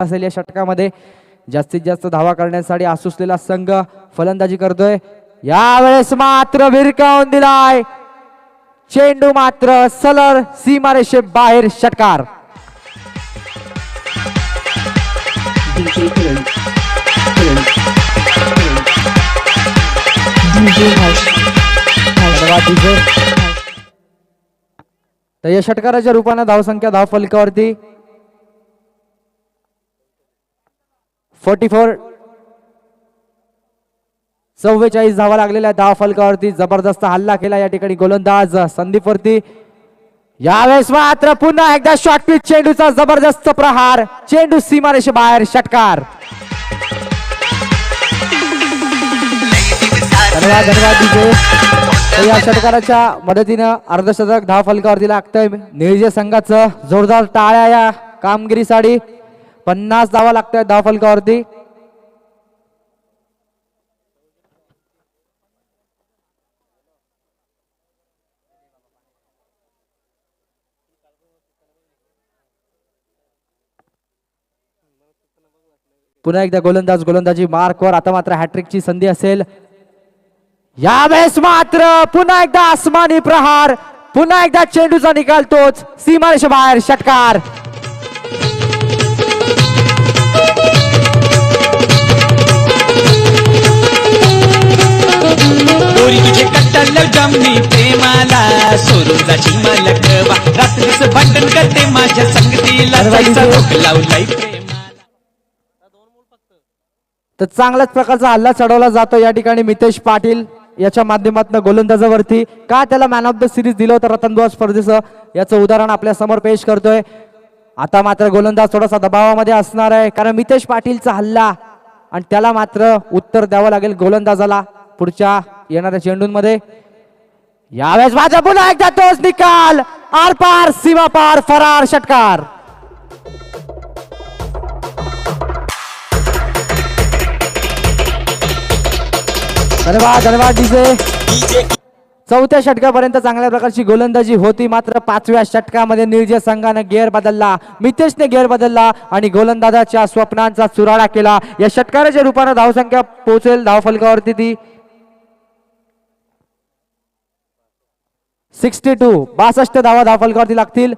असेल या षटकामध्ये जास्तीत जास्त धावा करण्यासाठी आसुसलेला संघ फलंदाजी करतोय। यावेळेस मात्र भिरकावून दिलाय चेंडू, मात्र सलर सीमारेषे बाहेर, षटकार। तर या षटकाराच्या रूपाने धावसंख्या धावफलकावरती 44 44 धावा लागलेल्या धावफलकावरती जबरदस्त हल्ला केला या ठिकाणी गोलंदाज संदीप वरती। यावेळेस मात्र पुन्हा एकदा शॉर्ट पिच चेंडूचा जबरदस्त प्रहार, चेंडू सीमारेषे बाहेर, षटकार। धन्यवाद या षटकाराच्या मदतीनं अर्धशतक धावफलकावरती लागतंय निळजे संघाचं। जोरदार टाळ्या या कामगिरीसाठी। 50 धावा लागतात धावफलकावरती। पुन्हा एकदा गोलंदाजी मार्कवर। आता मात्र हॅट्रिकची संधी असेल। यावेळेस मात्र पुन्हा एकदा आसमानी प्रहार, पुन्हा एकदा चेंडूचा निकाल तोच, सीमारेषे बाहेर, षटकार। तुझे कट्टल जमनी प्रेमाला सोडून जाशील मलकवा, रात्रीच भांडण करते माझ्या संगतीला, जायचा रोग लावलाय प्रेमाला। तर चांगल्याच प्रकारचा हल्ला चढवला जातो या ठिकाणी मितेश पाटील याच्या माध्यमातून गोलंदाजावरती। का त्याला मॅन ऑफ द सिरीज दिलं होतं रतनद्वार स्पर्धेचं, याचं उदाहरण आपल्या समोर पेश करतोय। आता मात्र गोलंदाज थोडासा दबावामध्ये असणार आहे, कारण मितेश पाटीलचा हल्ला आणि त्याला मात्र उत्तर द्यावं लागेल गोलंदाजाला पुढच्या येणाऱ्या चेंडूंमध्ये। यावेळेस माझा पुन्हा एकदा तोच निकाल, आर पार सीमा पार, फरार, षटकार। धन्यवाद डीजे। चौथ्या षटकापर्यंत चांगल्या प्रकारची गोलंदाजी होती, मात्र 5व्या षटकामध्ये निळजे संघाने गेअर बदलला, मितेशने गेअर बदलला आणि गोलंदाजाच्या स्वप्नांचा चुराडा केला। या षटकाराच्या रूपाने धावसंख्या पोहोचेल धावफलकावरती ती 62 धावा धावफलकावरती लागतील।